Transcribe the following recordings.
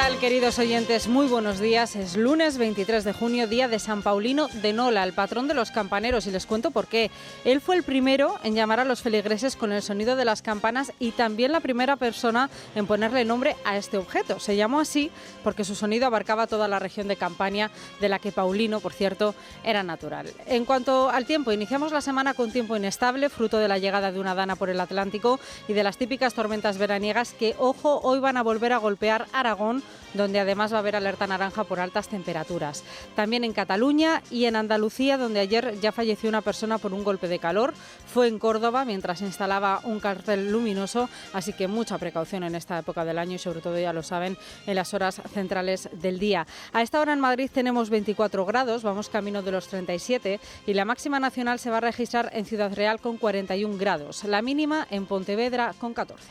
tal, queridos oyentes? Muy buenos días. Es lunes 23 de junio, día de San Paulino de Nola, el patrón de los campaneros, y les cuento por qué. Él fue el primero en llamar a los feligreses con el sonido de las campanas y también la primera persona en ponerle nombre a este objeto. Se llamó así porque su sonido abarcaba toda la región de Campania, de la que Paulino, por cierto, era natural. En cuanto al tiempo, iniciamos la semana con tiempo inestable, fruto de la llegada de una dana por el Atlántico y de las típicas tormentas veraniegas que, ojo, hoy van a volver a golpear Aragón, donde además va a haber alerta naranja por altas temperaturas. También en Cataluña y en Andalucía, donde ayer ya falleció una persona por un golpe de calor. Fue en Córdoba mientras se instalaba un cartel luminoso, así que mucha precaución en esta época del año y sobre todo, ya lo saben, en las horas centrales del día. A esta hora en Madrid tenemos 24 grados, vamos camino de los 37 y la máxima nacional se va a registrar en Ciudad Real con 41 grados, la mínima en Pontevedra con 14.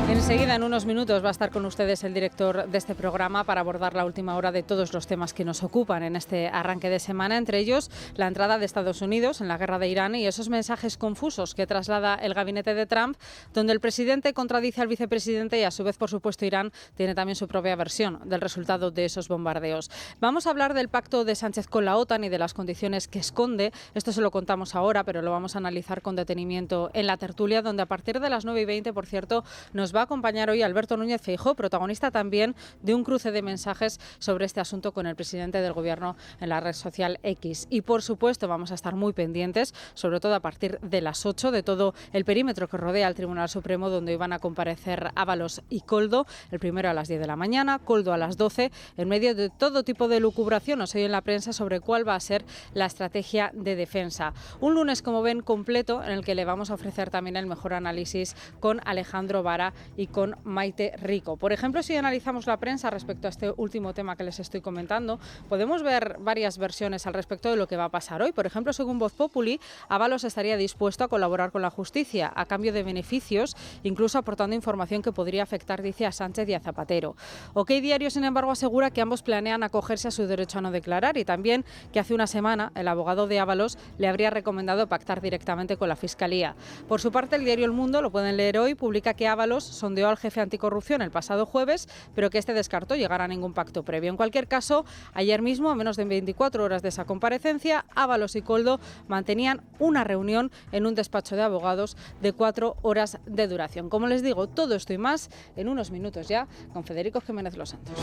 Enseguida, en unos minutos, va a estar con ustedes el director de este programa para abordar la última hora de todos los temas que nos ocupan en este arranque de semana, entre ellos la entrada de Estados Unidos en la guerra de Irán y esos mensajes confusos que traslada el gabinete de Trump, donde el presidente contradice al vicepresidente y a su vez, por supuesto, Irán tiene también su propia versión del resultado de esos bombardeos. Vamos a hablar del pacto de Sánchez con la OTAN y de las condiciones que esconde. Esto se lo contamos ahora, pero lo vamos a analizar con detenimiento en la tertulia, donde a partir de las 9:20, por cierto, nos va a acompañar hoy Alberto Núñez Feijóo, protagonista también de un cruce de mensajes sobre este asunto con el presidente del Gobierno en la red social X. Y por supuesto vamos a estar muy pendientes, sobre todo a partir de las 8, de todo el perímetro que rodea al Tribunal Supremo, donde hoy van a comparecer Ábalos y Koldo, el primero a las 10 de la mañana, Koldo a las 12, en medio de todo tipo de lucubraciones hoy en la prensa sobre cuál va a ser la estrategia de defensa. Un lunes, como ven, completo, en el que le vamos a ofrecer también el mejor análisis con Alejandro Vara y con Maite Rico. Por ejemplo, si analizamos la prensa respecto a este último tema que les estoy comentando, podemos ver varias versiones al respecto de lo que va a pasar hoy. Por ejemplo, según Voz Populi, Ábalos estaría dispuesto a colaborar con la justicia a cambio de beneficios, incluso aportando información que podría afectar, dice, a Sánchez y a Zapatero. OK Diario, sin embargo, asegura que ambos planean acogerse a su derecho a no declarar y también que hace una semana el abogado de Ábalos le habría recomendado pactar directamente con la Fiscalía. Por su parte, el diario El Mundo, lo pueden leer hoy, publica que Ábalos sondeó al jefe anticorrupción el pasado jueves, pero que este descartó llegar a ningún pacto previo. En cualquier caso, ayer mismo, a menos de 24 horas de esa comparecencia, Ábalos y Koldo mantenían una reunión en un despacho de abogados de 4 horas de duración. Como les digo, todo esto y más en unos minutos ya con Federico Jiménez Los Santos.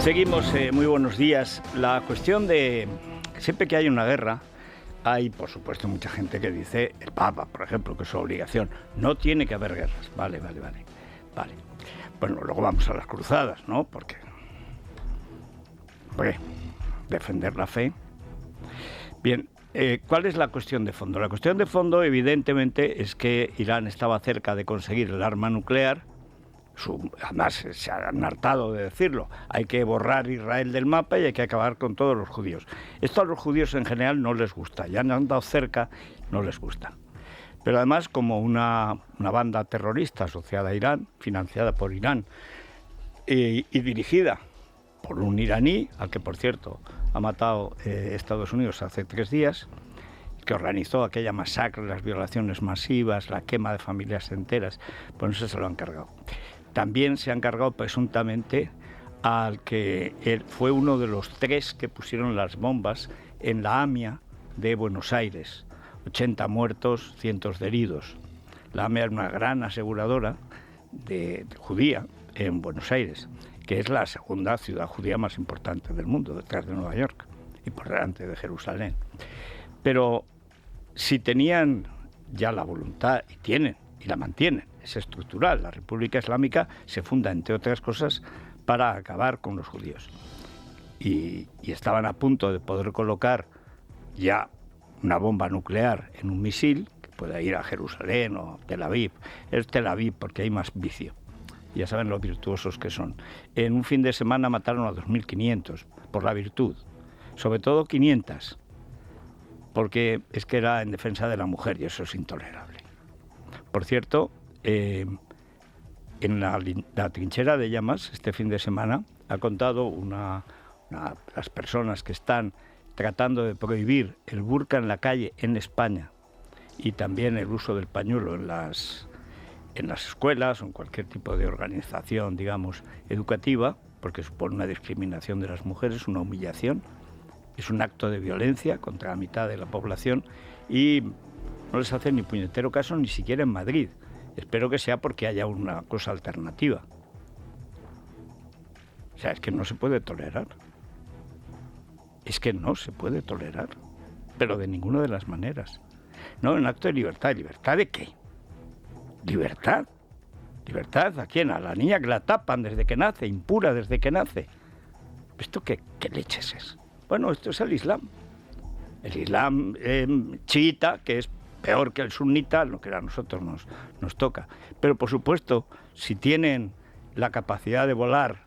Seguimos, muy buenos días. La cuestión de siempre que hay una guerra, hay, por supuesto, mucha gente que dice, el Papa, por ejemplo, que es su obligación, no tiene que haber guerras. Vale. Bueno, luego vamos a las cruzadas, ¿no? Porque defender la fe. Bien, ¿cuál es la cuestión de fondo? La cuestión de fondo, evidentemente, es que Irán estaba cerca de conseguir el arma nuclear. Además, se han hartado de decirlo, hay que borrar Israel del mapa y hay que acabar con todos los judíos. Esto a los judíos en general no les gusta, ya han andado cerca, no les gusta. Pero además, como una banda terrorista asociada a Irán, financiada por Irán y dirigida por un iraní, al que por cierto ha matado Estados Unidos hace 3 días, que organizó aquella masacre, las violaciones masivas, la quema de familias enteras, pues eso se lo han cargado. También se han cargado presuntamente al que él fue uno de los 3 que pusieron las bombas en la AMIA de Buenos Aires. 80 muertos, cientos de heridos. La AMIA es una gran aseguradora de judía en Buenos Aires, que es la segunda ciudad judía más importante del mundo, detrás de Nueva York y por delante de Jerusalén. Pero si tenían ya la voluntad, y tienen, y la mantienen, es estructural. La República Islámica se funda, entre otras cosas, para acabar con los judíos. Y estaban a punto de poder colocar ya una bomba nuclear en un misil que pueda ir a Jerusalén o Tel Aviv. Es Tel Aviv porque hay más vicio. Ya saben lo virtuosos que son. En un fin de semana mataron a 2.500 por la virtud. Sobre todo 500, porque es que era en defensa de la mujer y eso es intolerable. Por cierto, en la trinchera de llamas este fin de semana ha contado las personas que están tratando de prohibir el burka en la calle en España y también el uso del pañuelo en las escuelas o en cualquier tipo de organización, digamos, educativa, porque supone una discriminación de las mujeres, una humillación, es un acto de violencia contra la mitad de la población y no les hace ni puñetero caso ni siquiera en Madrid. Espero que sea porque haya una cosa alternativa. O sea, es que no se puede tolerar. Es que no se puede tolerar, pero de ninguna de las maneras. No, un acto de libertad. ¿Libertad de qué? ¿Libertad? ¿Libertad a quién? A la niña que la tapan desde que nace, impura desde que nace. ¿Esto qué leches es? Bueno, esto es el Islam. El Islam chiita, que es peor que el sunita, lo que a nosotros nos toca. Pero, por supuesto, si tienen la capacidad de volar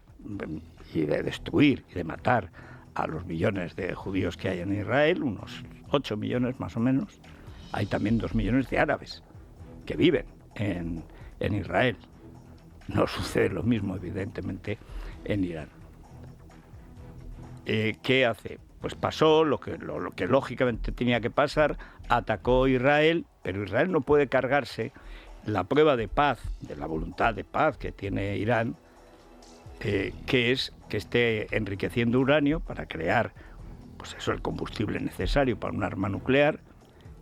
y de destruir y de matar a los millones de judíos que hay en Israel, unos 8 millones más o menos, hay también 2 millones de árabes que viven en Israel. No sucede lo mismo, evidentemente, en Irán. ¿Qué hace? Pues pasó lo que lógicamente tenía que pasar, atacó Israel, pero Israel no puede cargarse la prueba de paz, de la voluntad de paz que tiene Irán, que es que esté enriqueciendo uranio para crear, pues eso, el combustible necesario para un arma nuclear.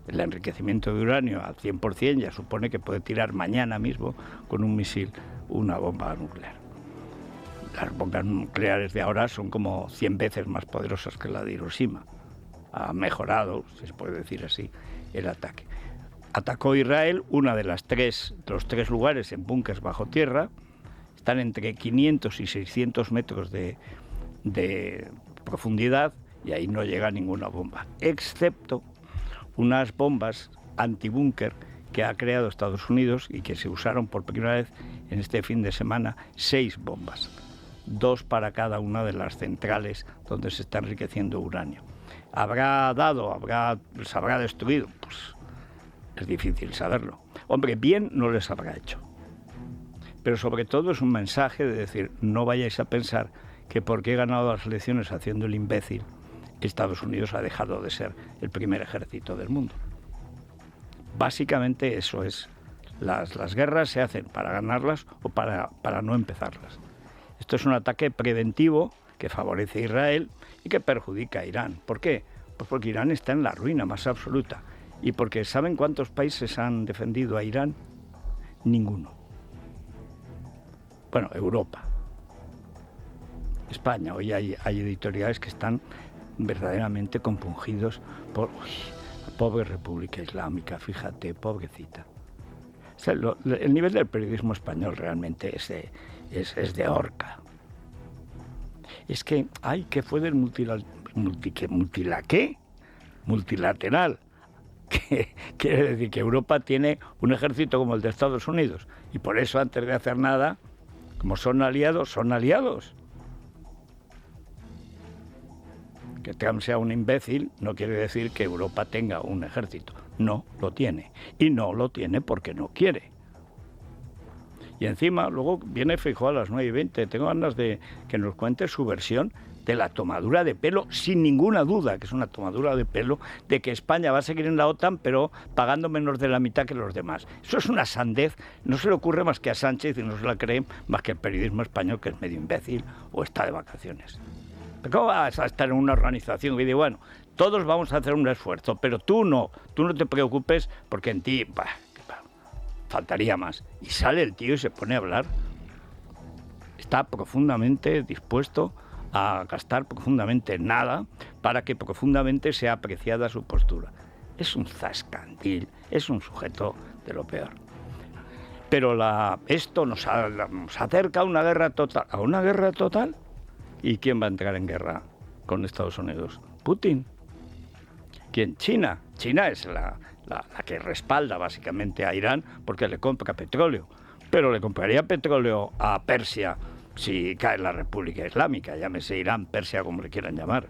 El enriquecimiento de uranio al 100% ya supone que puede tirar mañana mismo con un misil una bomba nuclear. Las bombas nucleares de ahora son como 100 veces más poderosas que la de Hiroshima. Ha mejorado, si se puede decir así, el ataque. Atacó Israel una de los tres lugares en búnkers bajo tierra. Están entre 500 y 600 metros de profundidad y ahí no llega ninguna bomba, excepto unas bombas antibúnker que ha creado Estados Unidos y que se usaron por primera vez en este fin de semana, 6 bombas, 2 para cada una de las centrales donde se está enriqueciendo uranio. ¿Les habrá destruido? Pues es difícil saberlo. Hombre, bien no les habrá hecho. Pero sobre todo es un mensaje de decir, no vayáis a pensar que porque he ganado las elecciones haciendo el imbécil, Estados Unidos ha dejado de ser el primer ejército del mundo. Básicamente eso es. Las guerras se hacen para ganarlas o para no empezarlas. Esto es un ataque preventivo que favorece a Israel y que perjudica a Irán. ¿Por qué? Pues porque Irán está en la ruina más absoluta. Y porque ¿saben cuántos países han defendido a Irán? Ninguno. Bueno, Europa. España. Hoy hay editoriales que están verdaderamente compungidos por la pobre República Islámica, fíjate, pobrecita. O sea, el nivel del periodismo español realmente es de horca. Es que, ¿qué fue del multilateral? Que quiere decir que Europa tiene un ejército como el de Estados Unidos y por eso antes de hacer nada, como son aliados. Que Trump sea un imbécil no quiere decir que Europa tenga un ejército. No lo tiene. Y no lo tiene porque no quiere. Y encima, luego viene Feijóo a las 9:20. Tengo ganas de que nos cuente su versión de la tomadura de pelo, sin ninguna duda, que es una tomadura de pelo, de que España va a seguir en la OTAN, pero pagando menos de la mitad que los demás. Eso es una sandez. No se le ocurre más que a Sánchez y no se la creen más que el periodismo español, que es medio imbécil o está de vacaciones. ¿Cómo vas a estar en una organización que dice, bueno, todos vamos a hacer un esfuerzo, pero tú no te preocupes porque en ti, faltaría más? Y sale el tío y se pone a hablar. Está profundamente dispuesto a gastar profundamente nada para que profundamente sea apreciada su postura. Es un zascandil, es un sujeto de lo peor. Pero esto nos acerca a una guerra total. ¿A una guerra total? ¿Y quién va a entrar en guerra con Estados Unidos? Putin. ¿Quién? China. China es la que respalda básicamente a Irán porque le compra petróleo. Pero le compraría petróleo a Persia si cae la República Islámica, llámese Irán, Persia, como le quieran llamar.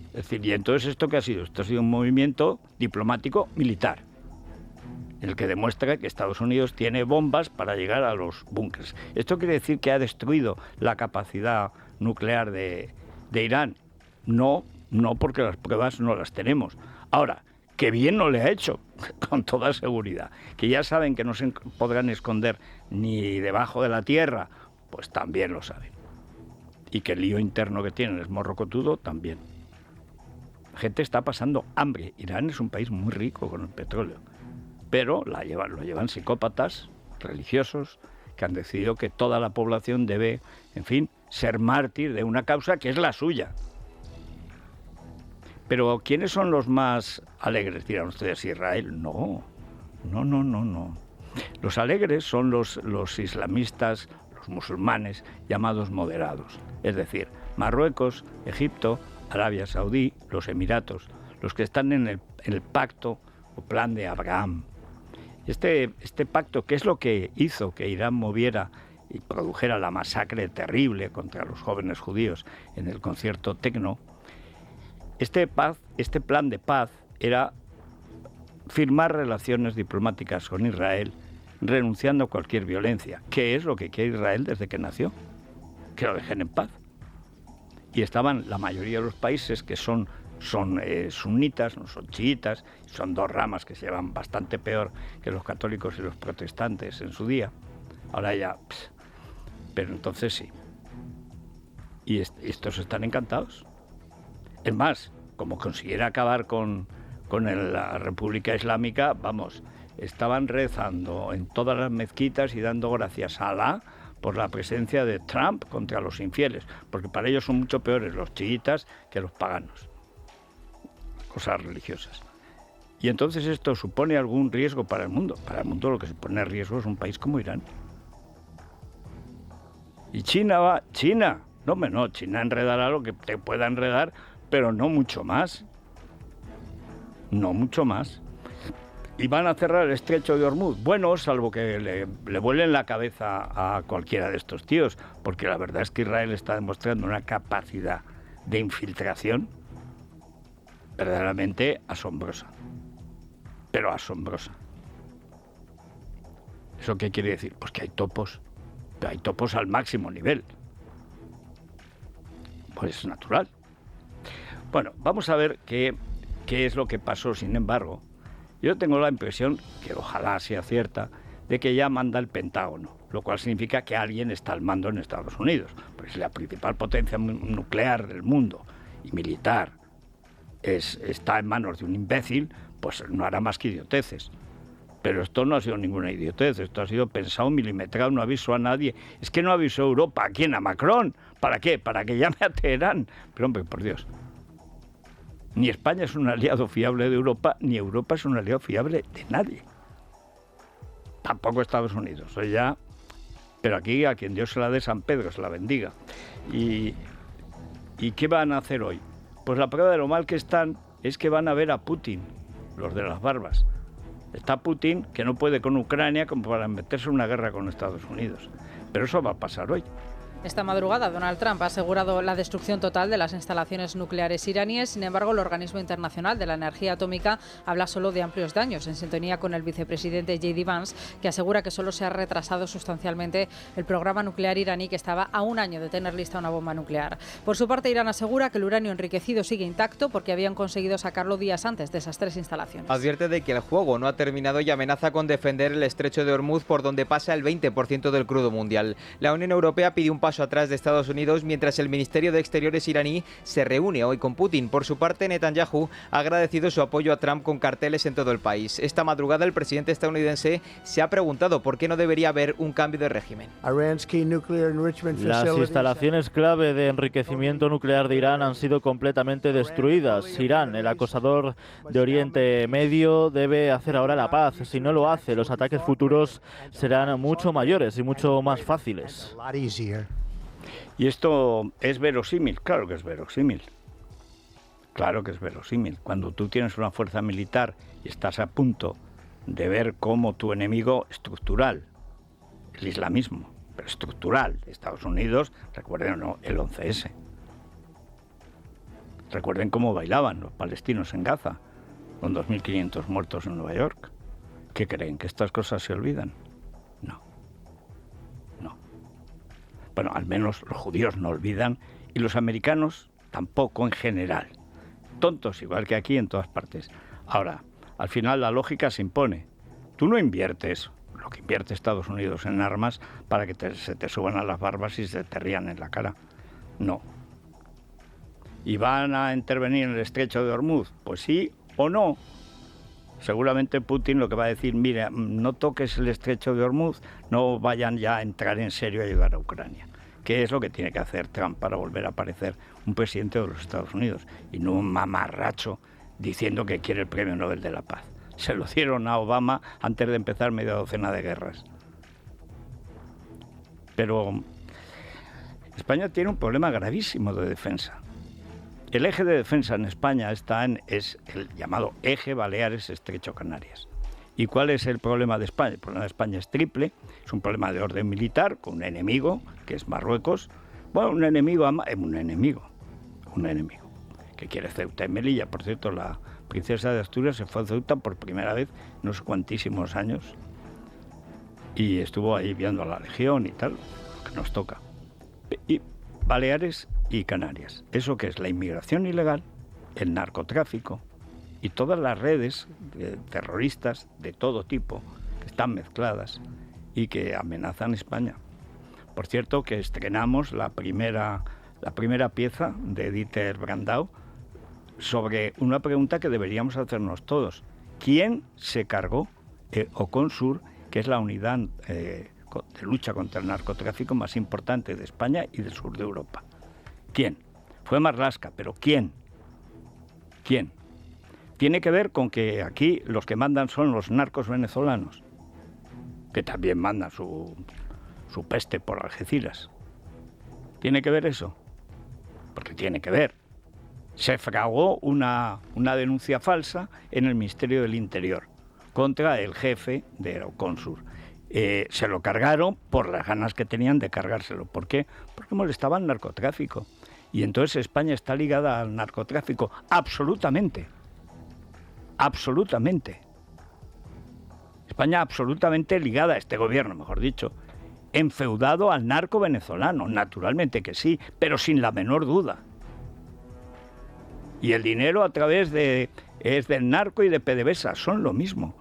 Es decir, ¿y entonces esto qué ha sido? Esto ha sido un movimiento diplomático militar, en el que demuestra que Estados Unidos tiene bombas para llegar a los búnkers. ¿Esto quiere decir que ha destruido la capacidad nuclear de Irán? No, porque las pruebas no las tenemos. Ahora, que bien no le ha hecho, con toda seguridad, que ya saben que no se podrán esconder ni debajo de la tierra, pues también lo saben. Y que el lío interno que tienen es morrocotudo, también. La gente está pasando hambre. Irán es un país muy rico con el petróleo, pero lo llevan psicópatas religiosos que han decidido que toda la población debe, en fin, ser mártir de una causa que es la suya. Pero ¿quiénes son los más alegres? Dirán ustedes, Israel. No. Los alegres son los islamistas, los musulmanes llamados moderados. Es decir, Marruecos, Egipto, Arabia Saudí, los Emiratos, los que están en el pacto o plan de Abraham. Este pacto, ¿qué es lo que hizo que Irán moviera y produjera la masacre terrible contra los jóvenes judíos en el concierto Tecno? Este plan de paz era firmar relaciones diplomáticas con Israel, renunciando a cualquier violencia, que es lo que quiere Israel desde que nació, que lo dejen en paz. Y estaban la mayoría de los países que son sunitas, no son chiitas, son dos ramas que se llevan bastante peor que los católicos y los protestantes en su día. Ahora ya, pero entonces sí. Y estos están encantados. Es más, como consiguiera acabar con la República Islámica, vamos, estaban rezando en todas las mezquitas y dando gracias a Alá por la presencia de Trump contra los infieles, porque para ellos son mucho peores los chiitas que los paganos. Cosas religiosas. Y entonces esto supone algún riesgo para el mundo. Para el mundo lo que supone riesgo es un país como Irán. Y China enredará lo que te pueda enredar, pero no mucho más. No mucho más. Y van a cerrar el estrecho de Hormuz. Bueno, salvo que le vuelen la cabeza a cualquiera de estos tíos, porque la verdad es que Israel está demostrando una capacidad de infiltración verdaderamente asombrosa. Pero asombrosa. ¿Eso qué quiere decir? Pues que hay topos. Pero hay topos al máximo nivel. Pues es natural. Bueno, vamos a ver qué es lo que pasó, sin embargo. Yo tengo la impresión, que ojalá sea cierta, de que ya manda el Pentágono, lo cual significa que alguien está al mando en Estados Unidos, porque si la principal potencia nuclear del mundo y militar está en manos de un imbécil, pues no hará más que idioteces. Pero esto no ha sido ninguna idiotez, esto ha sido pensado, milimetrado, no avisó a nadie. Es que no avisó a Europa. ¿A quién? ¿A Macron? ¿Para qué? ¿Para que llame a Teherán? Pero hombre, por Dios. Ni España es un aliado fiable de Europa, ni Europa es un aliado fiable de nadie. Tampoco Estados Unidos. Pero aquí a quien Dios se la dé, San Pedro se la bendiga. ¿Y qué van a hacer hoy? Pues la prueba de lo mal que están es que van a ver a Putin, los de las barbas. Está Putin, que no puede con Ucrania como para meterse en una guerra con Estados Unidos. Pero eso va a pasar hoy. Esta madrugada, Donald Trump ha asegurado la destrucción total de las instalaciones nucleares iraníes. Sin embargo, el Organismo Internacional de la Energía Atómica habla solo de amplios daños, en sintonía con el vicepresidente J.D. Vance, que asegura que solo se ha retrasado sustancialmente el programa nuclear iraní, que estaba a un año de tener lista una bomba nuclear. Por su parte, Irán asegura que el uranio enriquecido sigue intacto porque habían conseguido sacarlo días antes de esas tres instalaciones. Advierte de que el juego no ha terminado y amenaza con defender el estrecho de Hormuz, por donde pasa el 20% del crudo mundial. La Unión Europea pide un paso atrás de Estados Unidos, mientras el Ministerio de Exteriores iraní se reúne hoy con Putin. Por su parte, Netanyahu ha agradecido su apoyo a Trump con carteles en todo el país. Esta madrugada, el presidente estadounidense se ha preguntado por qué no debería haber un cambio de régimen. Las instalaciones clave de enriquecimiento nuclear de Irán han sido completamente destruidas. Irán, el acosador de Oriente Medio, debe hacer ahora la paz. Si no lo hace, los ataques futuros serán mucho mayores y mucho más fáciles. Y esto es verosímil, claro que es verosímil. Claro que es verosímil. Cuando tú tienes una fuerza militar y estás a punto de ver cómo tu enemigo estructural, el islamismo, pero estructural, Estados Unidos, recuerden el 11S. Recuerden cómo bailaban los palestinos en Gaza, con 2.500 muertos en Nueva York. ¿Qué creen? ¿Que estas cosas se olvidan? No. Bueno, al menos los judíos no olvidan y los americanos tampoco en general. Tontos igual que aquí en todas partes. Ahora, al final la lógica se impone. Tú no inviertes lo que invierte Estados Unidos en armas para que se te suban a las barbas y se te rían en la cara. No. ¿Y van a intervenir en el estrecho de Hormuz? Pues sí o no. Seguramente Putin lo que va a decir, mira, no toques el estrecho de Hormuz, no vayan ya a entrar en serio a ayudar a Ucrania. ¿Qué es lo que tiene que hacer Trump para volver a parecer un presidente de los Estados Unidos? Y no un mamarracho diciendo que quiere el Premio Nobel de la Paz. Se lo dieron a Obama antes de empezar media docena de guerras. Pero España tiene un problema gravísimo de defensa. El eje de defensa en España es el llamado eje Baleares-Estrecho Canarias. ¿Y cuál es el problema de España? El problema de España es triple. Es un problema de orden militar con un enemigo, que es Marruecos. Bueno, un enemigo que quiere Ceuta y Melilla. Por cierto, la princesa de Asturias se fue a Ceuta por primera vez en no sé cuantísimos años y estuvo ahí viendo a la Legión y tal, lo que nos toca. Y Baleares y Canarias. ¿Eso qué es? La inmigración ilegal, el narcotráfico y todas las redes terroristas de todo tipo que están mezcladas y que amenazan España. Por cierto, que estrenamos la primera pieza de Dieter Brandau sobre una pregunta que deberíamos hacernos todos. ¿Quién se cargó Oconsur, que es la unidad de lucha contra el narcotráfico más importante de España y del sur de Europa? ¿Quién? Fue Marlaska, pero ¿quién? ¿Quién? Tiene que ver con que aquí los que mandan son los narcos venezolanos, que también mandan su peste por Algeciras. ¿Tiene que ver eso? Porque tiene que ver. Se fraguó una denuncia falsa en el Ministerio del Interior contra el jefe de Oconsur. Se lo cargaron por las ganas que tenían de cargárselo. ¿Por qué? Porque molestaba el narcotráfico. Y entonces España está ligada al narcotráfico absolutamente. Absolutamente. España absolutamente ligada a este gobierno, mejor dicho, enfeudado al narco venezolano. Naturalmente que sí, pero sin la menor duda. Y el dinero a través es del narco y de PDVSA, son lo mismo.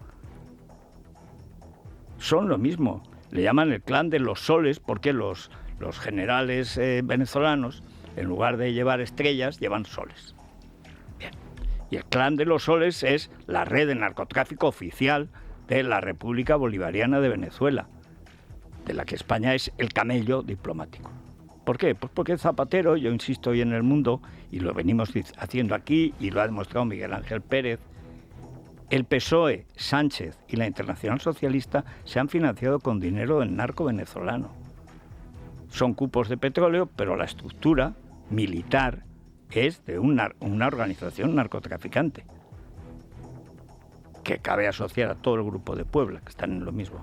Son lo mismo. Le llaman el clan de los soles porque los generales venezolanos, en lugar de llevar estrellas, llevan soles. Bien. Y el clan de los soles es la red de narcotráfico oficial de la República Bolivariana de Venezuela, de la que España es el camello diplomático. ¿Por qué? Pues porque Zapatero, yo insisto hoy en El Mundo, y lo venimos haciendo aquí, y lo ha demostrado Miguel Ángel Pérez, el PSOE, Sánchez y la Internacional Socialista se han financiado con dinero del narco venezolano. Son cupos de petróleo, pero la estructura militar es de una organización narcotraficante, que cabe asociar a todo el grupo de Puebla, que están en lo mismo.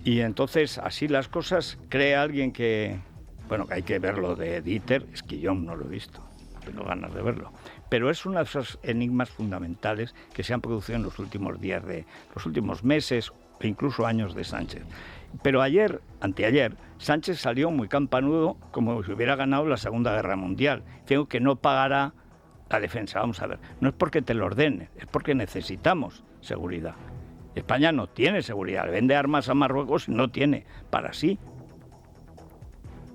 Y entonces, así las cosas, cree alguien que hay que verlo de Dieter, es que yo no lo he visto, tengo ganas de verlo. Pero es uno de esos enigmas fundamentales que se han producido en los últimos días los últimos meses e incluso años de Sánchez. Pero anteayer, Sánchez salió muy campanudo como si hubiera ganado la Segunda Guerra Mundial. Digo que no pagará la defensa. Vamos a ver, no es porque te lo ordene, es porque necesitamos seguridad. España no tiene seguridad, le vende armas a Marruecos y no tiene para sí.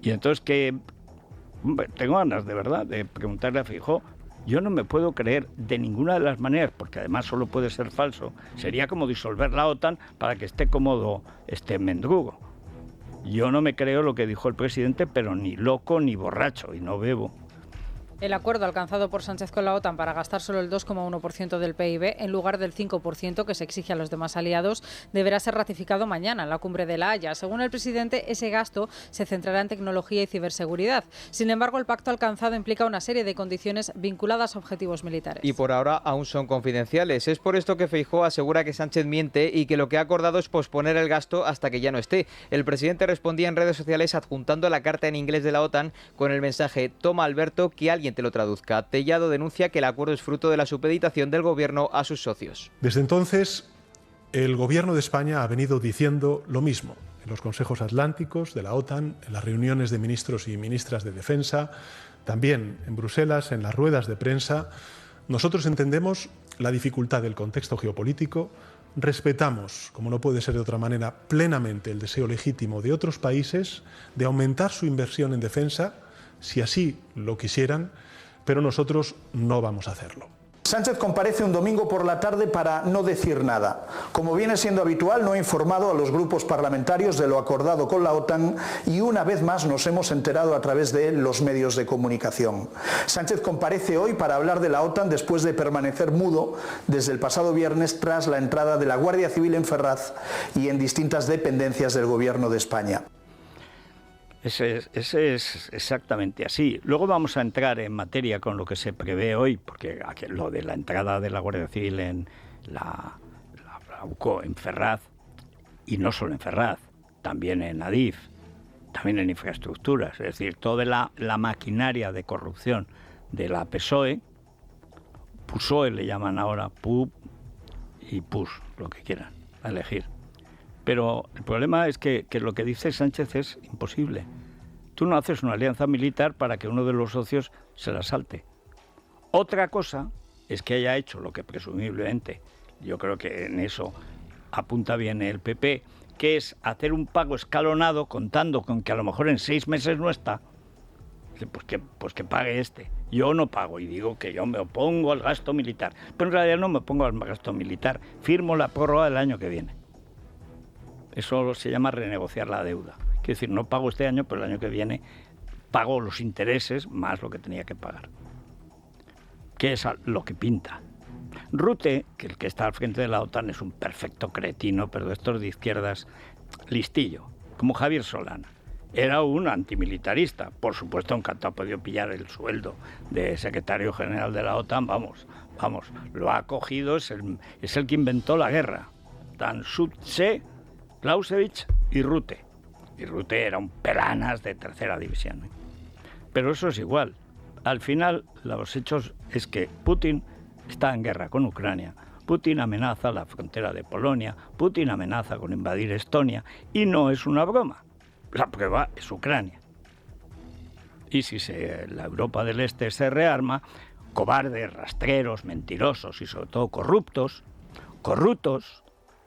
Y entonces tengo ganas de verdad de preguntarle a Feijóo. Yo no me puedo creer de ninguna de las maneras, porque además solo puede ser falso. Sería como disolver la OTAN para que esté cómodo este mendrugo. Yo no me creo lo que dijo el presidente, pero ni loco ni borracho, y no bebo. El acuerdo alcanzado por Sánchez con la OTAN para gastar solo el 2,1% del PIB, en lugar del 5% que se exige a los demás aliados, deberá ser ratificado mañana en la cumbre de La Haya. Según el presidente, ese gasto se centrará en tecnología y ciberseguridad. Sin embargo, el pacto alcanzado implica una serie de condiciones vinculadas a objetivos militares. Y por ahora aún son confidenciales. Es por esto que Feijóo asegura que Sánchez miente y que lo que ha acordado es posponer el gasto hasta que ya no esté. El presidente respondía en redes sociales adjuntando la carta en inglés de la OTAN con el mensaje: toma, Alberto, que alguien te lo traduzca. Tellado denuncia que el acuerdo es fruto de la supeditación del gobierno a sus socios. Desde entonces, el gobierno de España ha venido diciendo lo mismo en los consejos atlánticos de la OTAN, en las reuniones de ministros y ministras de defensa, también en Bruselas, en las ruedas de prensa. Nosotros entendemos la dificultad del contexto geopolítico, respetamos, como no puede ser de otra manera, plenamente el deseo legítimo de otros países de aumentar su inversión en defensa, si así lo quisieran, pero nosotros no vamos a hacerlo. Sánchez comparece un domingo por la tarde para no decir nada. Como viene siendo habitual, no ha informado a los grupos parlamentarios de lo acordado con la OTAN y una vez más nos hemos enterado a través de los medios de comunicación. Sánchez comparece hoy para hablar de la OTAN después de permanecer mudo desde el pasado viernes tras la entrada de la Guardia Civil en Ferraz y en distintas dependencias del Gobierno de España. Ese es exactamente así. Luego vamos a entrar en materia con lo que se prevé hoy, porque lo de la entrada de la Guardia Civil en la UCO en Ferraz, y no solo en Ferraz, también en Adif, también en infraestructuras, es decir, toda la maquinaria de corrupción de la PSOE, PUSOE le llaman ahora, PUP y PUS, lo que quieran, a elegir. Pero el problema es que lo que dice Sánchez es imposible. Tú no haces una alianza militar para que uno de los socios se la salte. Otra cosa es que haya hecho lo que presumiblemente, yo creo que en eso apunta bien el PP, que es hacer un pago escalonado contando con que a lo mejor en 6 meses no está. Pues que pague este. Yo no pago y digo que yo me opongo al gasto militar. Pero en realidad no me opongo al gasto militar. Firmo la prórroga del año que viene. Eso se llama renegociar la deuda. Quiero decir, no pago este año, pero el año que viene pago los intereses más lo que tenía que pagar. Que es lo que pinta. Rutte, que el que está al frente de la OTAN es un perfecto cretino, pero de estos de izquierdas, listillo, como Javier Solana. Era un antimilitarista. Por supuesto, en cuanto ha podido pillar el sueldo de secretario general de la OTAN, vamos, lo ha cogido, es el que inventó la guerra. Tan Sutse, Clausewitz y Rutte. Y Rutte era un pelanas de tercera división. Pero eso es igual. Al final, los hechos es que Putin está en guerra con Ucrania. Putin amenaza la frontera de Polonia. Putin amenaza con invadir Estonia. Y no es una broma. La prueba es Ucrania. Y si la Europa del Este se rearma, cobardes, rastreros, mentirosos y sobre todo corruptos,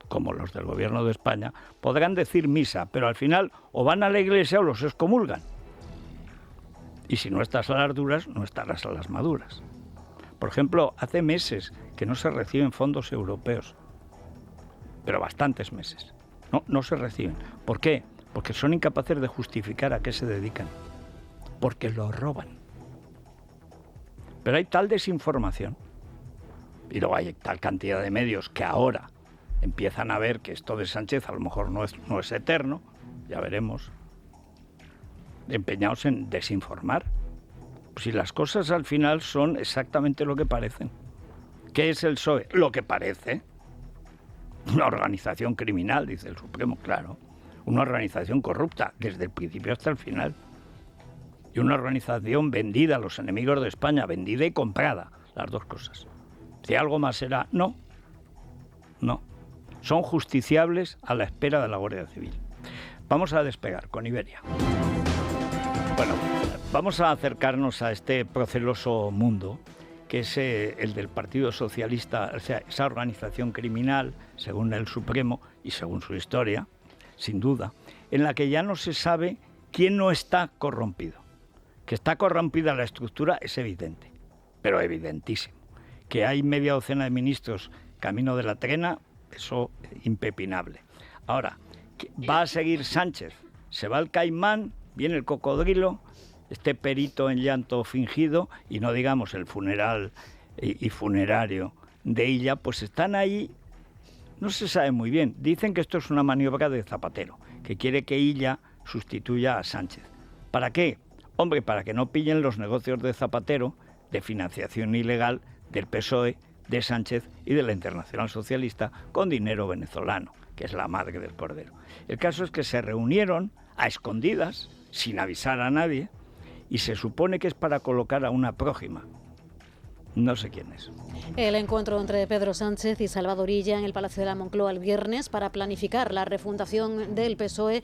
como los del gobierno de España, podrán decir misa, pero al final o van a la iglesia o los excomulgan. Y si no estás a las duras, no estarás a las maduras. Por ejemplo, hace meses que no se reciben fondos europeos, pero bastantes meses. No se reciben. ¿Por qué? Porque son incapaces de justificar a qué se dedican. Porque lo roban. Pero hay tal desinformación, y luego hay tal cantidad de medios que ahora empiezan a ver que esto de Sánchez a lo mejor no es eterno, ya veremos, empeñados en desinformar. Si las cosas al final son exactamente lo que parecen. ¿Qué es el PSOE? Lo que parece. Una organización criminal, dice el Supremo, claro. Una organización corrupta, desde el principio hasta el final. Y una organización vendida a los enemigos de España, vendida y comprada, las dos cosas. Si algo más será, no. Son justiciables a la espera de la Guardia Civil. Vamos a despegar con Iberia. Bueno, vamos a acercarnos a este proceloso mundo, que es el del Partido Socialista, o sea, esa organización criminal, según el Supremo y según su historia, sin duda, en la que ya no se sabe quién no está corrompido. Que está corrompida la estructura es evidente, pero evidentísimo. Que hay media docena de ministros camino de la trena, eso impepinable. Ahora, ¿va a seguir Sánchez? Se va el caimán, viene el cocodrilo, este perito en llanto fingido, y no digamos el funeral y funerario de Illa, pues están ahí, no se sabe muy bien. Dicen que esto es una maniobra de Zapatero, que quiere que Illa sustituya a Sánchez. ¿Para qué? Hombre, para que no pillen los negocios de Zapatero, de financiación ilegal del PSOE, de Sánchez y de la Internacional Socialista con dinero venezolano, que es la madre del cordero. El caso es que se reunieron a escondidas, sin avisar a nadie, y se supone que es para colocar a una prójima. No sé quién es. El encuentro entre Pedro Sánchez y Salvador Illa en el Palacio de la Moncloa el viernes para planificar la refundación del PSOE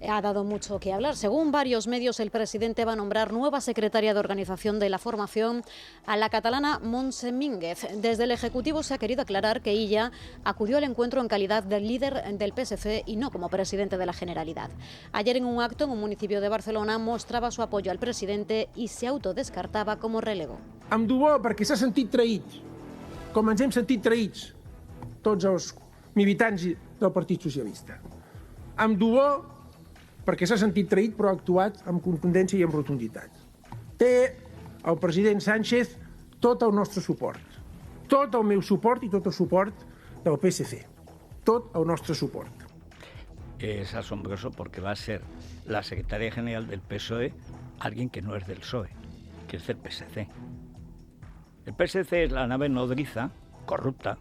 ha dado mucho que hablar. Según varios medios, el presidente va a nombrar nueva secretaria de organización de la formación a la catalana Montse Mínguez. Desde el Ejecutivo se ha querido aclarar que Illa acudió al encuentro en calidad de líder del PSC y no como presidente de la Generalitat. Ayer en un acto en un municipio de Barcelona mostraba su apoyo al presidente y se autodescartaba como relevo. Em dubó perquè s'ha sentit traït, com ens hem sentit traïts tots els militants del Partit Socialista. Em dubó perquè s'ha sentit traït però ha actuat amb contundència i amb rotunditat. Té el president Sánchez tot el nostre suport, tot el meu suport i tot el suport del PSC, tot el nostre suport. Es asombroso porque va a ser la secretaria general del PSOE alguien que no es del PSOE, que es del PSC. El PSC es la nave nodriza, corrupta,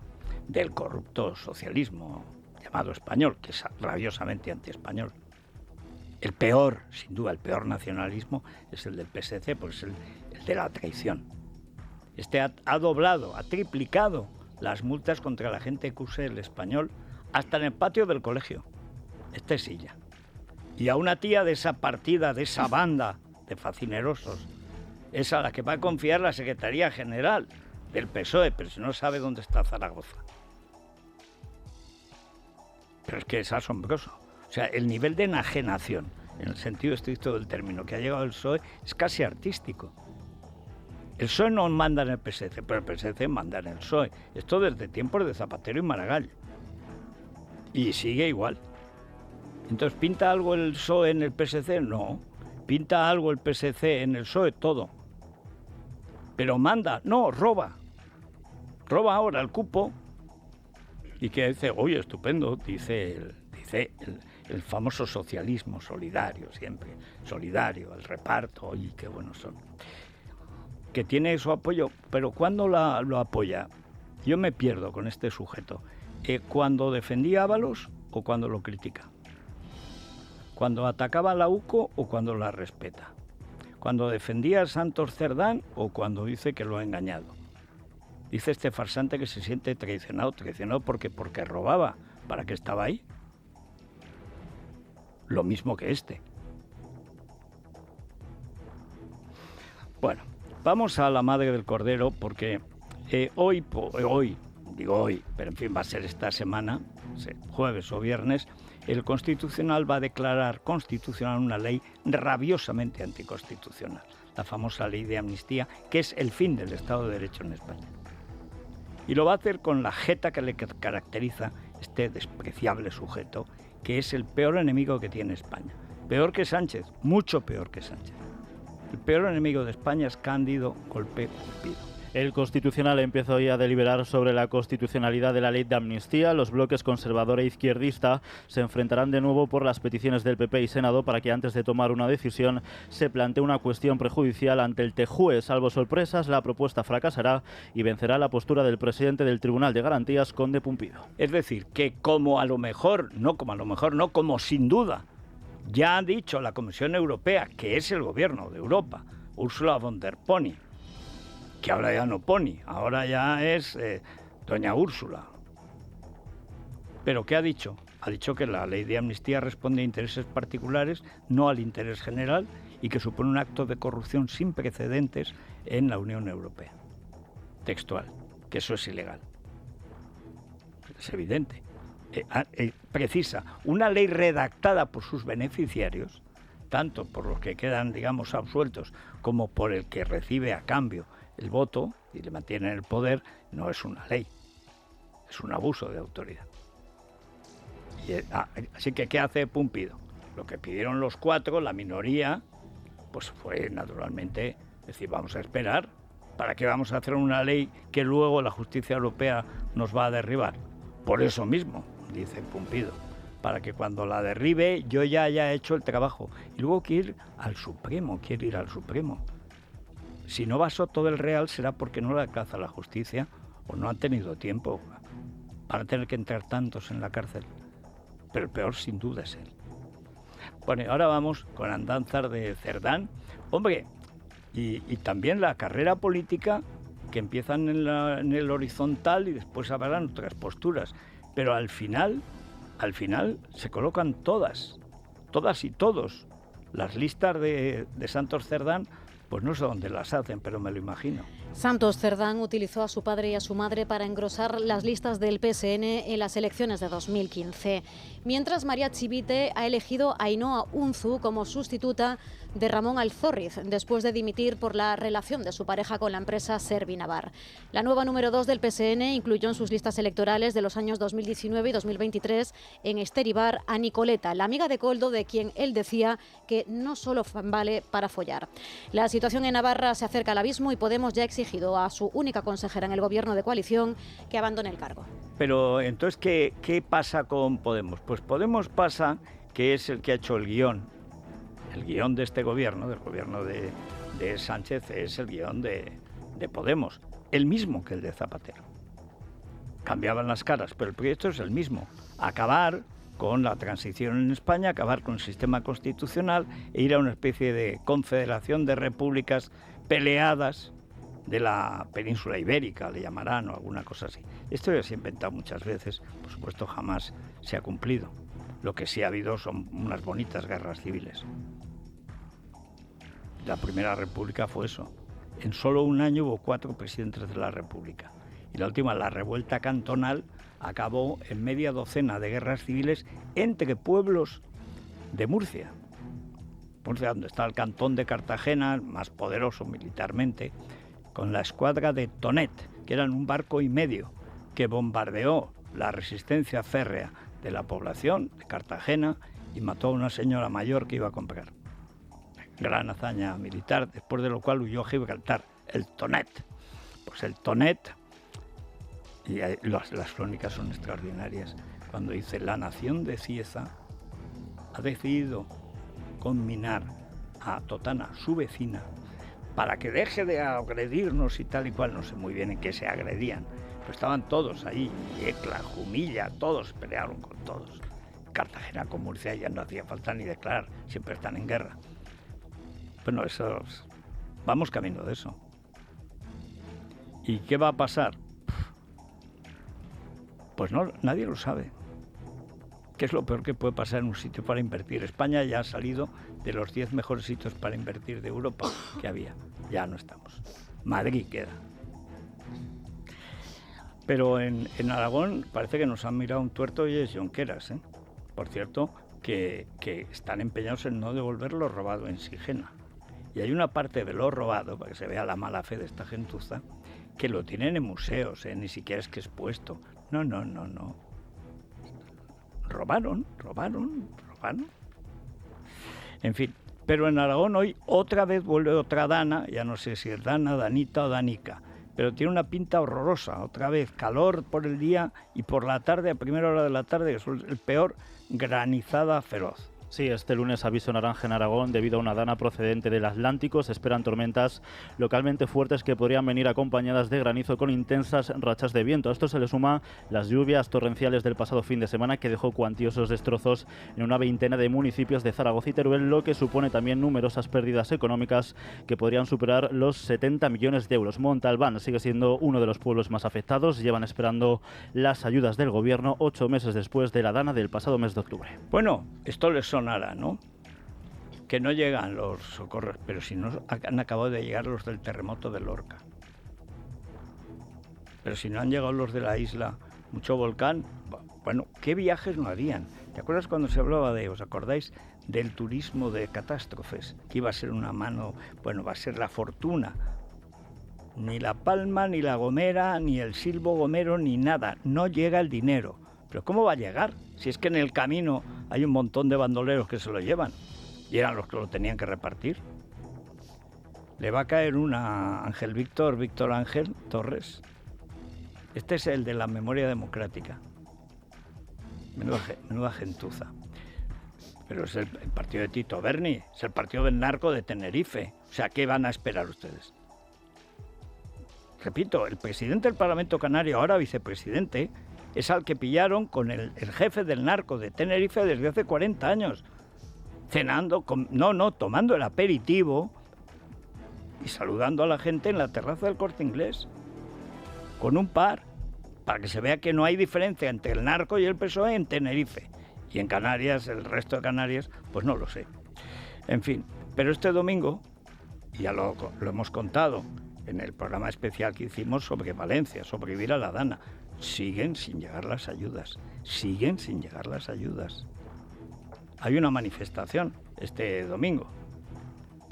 del corrupto socialismo llamado español, que es rabiosamente antiespañol. El peor, sin duda, el peor nacionalismo es el del PSC, pues es el de la traición. Este ha doblado, ha triplicado las multas contra la gente que use el español hasta en el patio del colegio. Este es Illa. Y a una tía de esa partida, de esa banda de facinerosos, es a la que va a confiar la Secretaría General del PSOE, pero si no sabe dónde está Zaragoza. Pero es que es asombroso. O sea, el nivel de enajenación, en el sentido estricto del término, que ha llegado el PSOE es casi artístico. El PSOE no manda en el PSC, pero el PSC manda en el PSOE. Esto desde tiempos de Zapatero y Maragall. Y sigue igual. Entonces, ¿pinta algo el PSOE en el PSC? No. ¿Pinta algo el PSC en el PSOE? Todo. Pero manda, no, roba. Roba ahora el cupo. Y que dice, oye, estupendo, dice el famoso socialismo solidario, siempre. Solidario, el reparto, y qué buenos son. Que tiene su apoyo, pero ¿cuándo lo apoya? Yo me pierdo con este sujeto. ¿Cuando defendía a Ábalos o cuando lo critica? ¿Cuando atacaba a la UCO o cuando la respeta? ¿Cuando defendía a Santos Cerdán o cuando dice que lo ha engañado? Dice este farsante que se siente traicionado porque robaba. ¿Para qué estaba ahí? Lo mismo que este. Bueno, vamos a la madre del cordero porque hoy, pero en fin va a ser esta semana, jueves o viernes, el Constitucional va a declarar constitucional una ley rabiosamente anticonstitucional, la famosa ley de amnistía, que es el fin del Estado de Derecho en España. Y lo va a hacer con la jeta que le caracteriza este despreciable sujeto, que es el peor enemigo que tiene España. Peor que Sánchez, mucho peor que Sánchez. El peor enemigo de España es Cándido Golpe Pumpido. El Constitucional empieza hoy a deliberar sobre la constitucionalidad de la ley de amnistía. Los bloques conservador e izquierdista se enfrentarán de nuevo por las peticiones del PP y Senado para que antes de tomar una decisión se plantee una cuestión prejudicial ante el TJUE. Salvo sorpresas, la propuesta fracasará y vencerá la postura del presidente del Tribunal de Garantías, Conde Pumpido. Es decir, que como sin duda, ya ha dicho la Comisión Europea, que es el gobierno de Europa, Ursula von der Leyen, que ahora ya no Pony, ahora ya es doña Úrsula. ¿Pero qué ha dicho? Ha dicho que la ley de amnistía responde a intereses particulares, no al interés general, y que supone un acto de corrupción sin precedentes en la Unión Europea. Textual, que eso es ilegal. Es evidente. Precisa una ley redactada por sus beneficiarios, tanto por los que quedan, digamos, absueltos, como por el que recibe a cambio el voto y le mantiene en el poder. No es una ley, es un abuso de autoridad. Así que, ¿qué hace Pumpido? Lo que pidieron los cuatro, la minoría, pues fue naturalmente decir, vamos a esperar. ¿Para qué vamos a hacer una ley que luego la justicia europea nos va a derribar? Por eso mismo, dice Pumpido, para que cuando la derribe yo ya haya hecho el trabajo. Y luego quiere ir al Supremo. Si no va Soto del Real será porque no le alcanza la justicia o no han tenido tiempo para tener que entrar tantos en la cárcel. Pero el peor sin duda es él. Bueno, ahora vamos con andanzas de Cerdán. Hombre, y también la carrera política que empiezan en el horizontal y después habrán otras posturas. Pero al final se colocan todas y todos. Las listas de Santos Cerdán, pues no sé dónde las hacen, pero me lo imagino. Santos Cerdán utilizó a su padre y a su madre para engrosar las listas del PSN en las elecciones de 2015. Mientras, María Chivite ha elegido a Ainhoa Unzu como sustituta de Ramón Alzorriz, después de dimitir por la relación de su pareja con la empresa Servinavar. La nueva número 2 del PSN incluyó en sus listas electorales de los años 2019 y 2023 en Esteribar a Nicoleta, la amiga de Koldo, de quien él decía que no solo vale para follar. La situación en Navarra se acerca al abismo y Podemos ya ha exigido a su única consejera en el gobierno de coalición que abandone el cargo. Pero entonces, ¿qué pasa con Podemos? Pues Podemos pasa que es el que ha hecho el guión de este gobierno, del gobierno de Sánchez, es el guión de Podemos, el mismo que el de Zapatero. Cambiaban las caras, pero el proyecto es el mismo: acabar con la transición en España, acabar con el sistema constitucional e ir a una especie de confederación de repúblicas peleadas de la península ibérica, le llamarán, o alguna cosa así. Esto ya se ha inventado muchas veces, por supuesto jamás se ha cumplido. Lo que sí ha habido son unas bonitas guerras civiles. La primera república fue eso. En solo un año hubo 4 presidentes de la república. Y la última, la revuelta cantonal, acabó en media docena de guerras civiles entre pueblos de Murcia. Murcia, donde está el cantón de Cartagena, más poderoso militarmente, con la escuadra de Tonet, que eran un barco y medio, que bombardeó la resistencia férrea de la población de Cartagena y mató a una señora mayor que iba a comprar. Gran hazaña militar, después de lo cual huyó a Gibraltar, el Tonet. Pues el Tonet, y las crónicas son extraordinarias, cuando dice: la nación de Cieza ha decidido conminar a Totana, su vecina, para que deje de agredirnos y tal y cual. No sé muy bien en qué se agredían, pero estaban todos ahí, Yecla, Jumilla, todos pelearon con todos. Cartagena con Murcia ya no hacía falta ni declarar, siempre están en guerra. Bueno, vamos camino de eso. ¿Y qué va a pasar? Pues no, nadie lo sabe. ¿Qué es lo peor que puede pasar en un sitio para invertir? España ya ha salido de los 10 mejores sitios para invertir de Europa que había. Ya no estamos. Madrid queda. Pero en Aragón parece que nos han mirado un tuerto y es Junqueras, ¿eh? Por cierto, que están empeñados en no devolver lo robado en Sigena. Y hay una parte de lo robado, para que se vea la mala fe de esta gentuza, que lo tienen en museos, ni siquiera es que expuesto. No. Robaron. En fin, pero en Aragón hoy otra vez vuelve otra Dana, ya no sé si es Dana, Danita o Danica, pero tiene una pinta horrorosa, otra vez calor por el día y por la tarde, a primera hora de la tarde, es el peor, granizada feroz. Sí, este lunes aviso naranja en Aragón debido a una dana procedente del Atlántico. Se esperan tormentas localmente fuertes que podrían venir acompañadas de granizo con intensas rachas de viento. A esto se le suma las lluvias torrenciales del pasado fin de semana, que dejó cuantiosos destrozos en una veintena de municipios de Zaragoza y Teruel, lo que supone también numerosas pérdidas económicas que podrían superar los 70 millones de euros. Montalbán sigue siendo uno de los pueblos más afectados. Llevan esperando las ayudas del gobierno 8 meses después de la dana del pasado mes de octubre. Bueno, esto les sonará, ¿no? Que no llegan los socorros, pero si no han acabado de llegar los del terremoto de Lorca. Pero si no han llegado los de la isla, mucho volcán, bueno, ¿qué viajes no harían? ¿Te acuerdas cuando se hablaba os acordáis, del turismo de catástrofes? Que iba a ser una mano, bueno, va a ser la fortuna. Ni La Palma, ni La Gomera, ni el Silbo Gomero, ni nada. No llega el dinero. ¿Pero cómo va a llegar? Si es que en el camino hay un montón de bandoleros que se lo llevan y eran los que lo tenían que repartir. Le va a caer una Víctor Ángel Torres. Este es el de la memoria democrática. Menuda gentuza. Pero es el partido de Tito Berni, es el partido del narco de Tenerife. O sea, ¿qué van a esperar ustedes? Repito, el presidente del Parlamento Canario, ahora vicepresidente, es al que pillaron con el jefe del narco de Tenerife desde hace 40 años, cenando, tomando el aperitivo y saludando a la gente en la terraza del Corte Inglés. con un par, para que se vea que no hay diferencia entre el narco y el PSOE en Tenerife. Y en Canarias, el resto de Canarias, pues no lo sé. En fin, pero este domingo, ya lo hemos contado en el programa especial que hicimos sobre Valencia, sobre Vila La Dana, siguen sin llegar las ayudas. Hay una manifestación este domingo.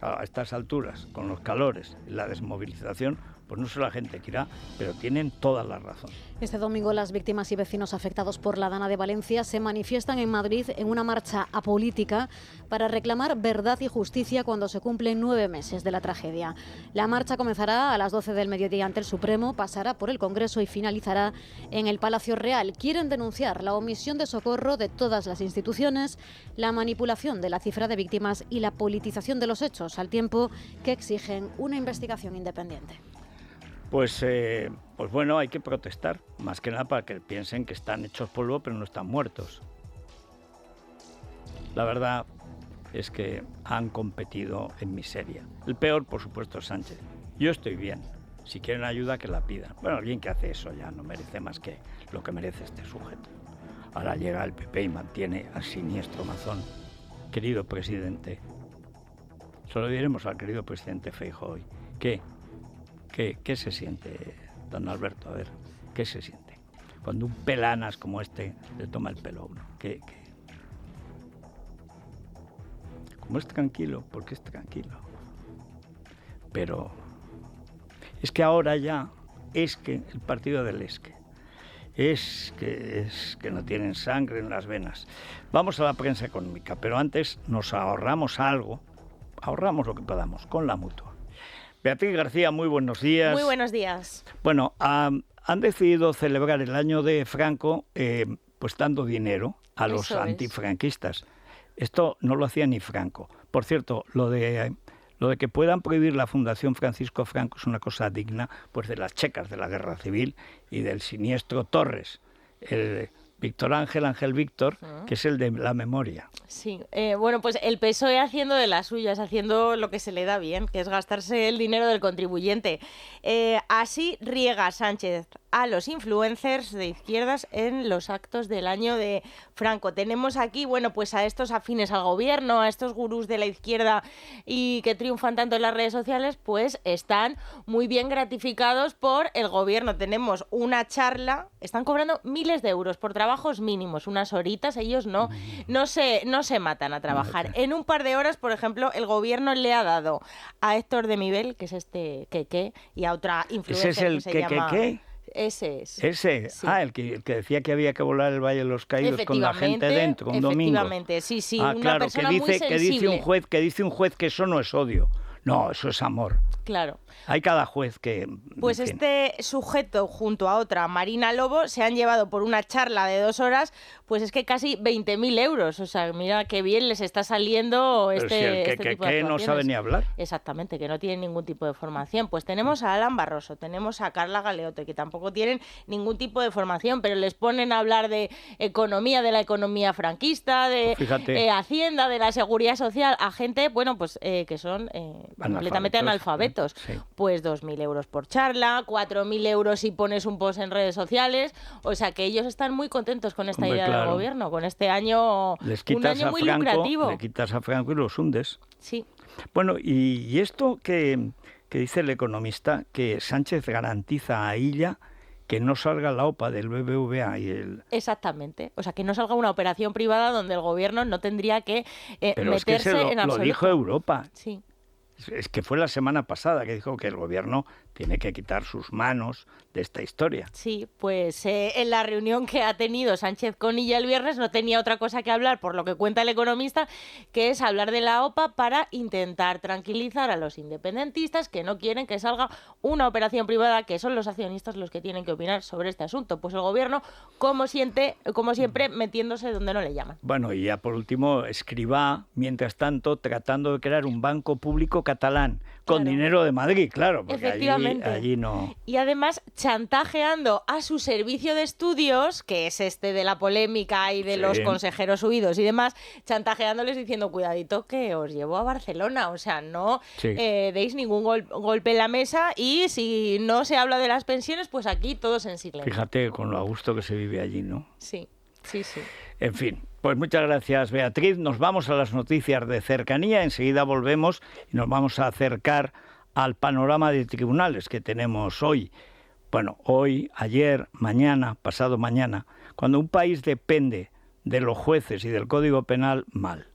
A estas alturas, con los calores y la desmovilización, pues no sé la gente que irá, pero tienen toda la razón. Este domingo las víctimas y vecinos afectados por la Dana de Valencia se manifiestan en Madrid en una marcha apolítica para reclamar verdad y justicia cuando se cumplen 9 meses de la tragedia. La marcha comenzará a las 12 del mediodía ante el Supremo, pasará por el Congreso y finalizará en el Palacio Real. Quieren denunciar la omisión de socorro de todas las instituciones, la manipulación de la cifra de víctimas y la politización de los hechos, al tiempo que exigen una investigación independiente. Pues bueno, hay que protestar, más que nada para que piensen que están hechos polvo pero no están muertos. La verdad es que han competido en miseria. El peor, por supuesto, es Sánchez. Yo estoy bien. Si quieren ayuda, que la pidan. Bueno, alguien que hace eso ya no merece más que lo que merece este sujeto. Ahora llega el PP y mantiene al siniestro mazón. Querido presidente, se lo diremos al querido presidente Feijóo hoy. ¿Qué se siente, don Alberto? A ver, ¿qué se siente? Cuando un pelanas como este le toma el pelo a uno. Como es tranquilo, porque es tranquilo. Pero es que ahora ya es que el partido del es que no tienen sangre en las venas. Vamos a la prensa económica, pero antes nos ahorramos algo, ahorramos lo que podamos con la Mutua. Beatriz García, muy buenos días. Muy buenos días. Bueno, han decidido celebrar el año de Franco pues dando dinero a los antifranquistas. Esto no lo hacía ni Franco. Por cierto, lo de que puedan prohibir la Fundación Francisco Franco es una cosa digna pues de las checas de la Guerra Civil y del siniestro Torres, el Víctor Ángel Víctor, que es el de la memoria. Sí, bueno, pues el PSOE haciendo de las suyas, haciendo lo que se le da bien, que es gastarse el dinero del contribuyente. Así riega Sánchez a los influencers de izquierdas en los actos del año de Franco. Tenemos aquí, bueno, pues a estos afines al gobierno, a estos gurús de la izquierda y que triunfan tanto en las redes sociales, pues están muy bien gratificados por el gobierno. Tenemos una charla, están cobrando miles de euros por trabajos mínimos, unas horitas, ellos no se matan a trabajar. En un par de horas, por ejemplo, el gobierno le ha dado a Héctor de Miguel, que es este Keke, y a otra influencer ¿Ese es el que se llama... ¿Qué? Ese es. Ese, sí. El que decía que había que volar el Valle de los Caídos con la gente dentro un domingo. Efectivamente, sí, una claro, persona muy sensible. Que dice un juez que eso no es odio. No, eso es amor. Claro. Hay cada juez que... Pues este sujeto junto a otra, Marina Lobo, se han llevado por una charla de 2 horas, pues es que casi 20.000 euros. O sea, mira qué bien les está saliendo este tipo de actuaciones. No sabe ni hablar. Exactamente, que no tienen ningún tipo de formación. Pues tenemos a Alan Barroso, tenemos a Carla Galeote, que tampoco tienen ningún tipo de formación, pero les ponen a hablar de economía, de la economía franquista, de Hacienda, de la seguridad social, a gente, bueno, pues que son completamente analfabetos. Sí. Pues 2.000 euros por charla, 4.000 euros si pones un post en redes sociales. O sea que ellos están muy contentos con esta idea del gobierno, con este año, un año muy lucrativo. Le quitas a Franco y los hundes. Sí. Bueno, y esto que dice el economista, que Sánchez garantiza a Illa que no salga la OPA del BBVA y el... Exactamente. O sea, que no salga una operación privada donde el gobierno no tendría que Pero meterse en absoluto. Lo dijo Europa. Sí. Es que fue la semana pasada que dijo que el gobierno tiene que quitar sus manos de esta historia. Sí, pues en la reunión que ha tenido Sánchez con Illa el viernes no tenía otra cosa que hablar, por lo que cuenta el economista, que es hablar de la OPA para intentar tranquilizar a los independentistas que no quieren que salga una operación privada, que son los accionistas los que tienen que opinar sobre este asunto. Pues el gobierno, como siempre, metiéndose donde no le llaman. Bueno, y ya por último, Escrivá, mientras tanto, tratando de crear un banco público catalán, con dinero de Madrid, claro, porque Efectivamente. allí no... Y además chantajeando a su servicio de estudios, que es este de la polémica y de los consejeros huidos y demás, chantajeándoles diciendo, cuidadito que os llevo a Barcelona, o sea, no deis ningún golpe en la mesa, y si no se habla de las pensiones, pues aquí todos en silencio. Fíjate con lo a gusto que se vive allí, ¿no? Sí. En fin, pues muchas gracias, Beatriz. Nos vamos a las noticias de cercanía. Enseguida volvemos y nos vamos a acercar al panorama de tribunales que tenemos hoy. Bueno, hoy, ayer, mañana, pasado mañana. Cuando un país depende de los jueces y del Código Penal, mal.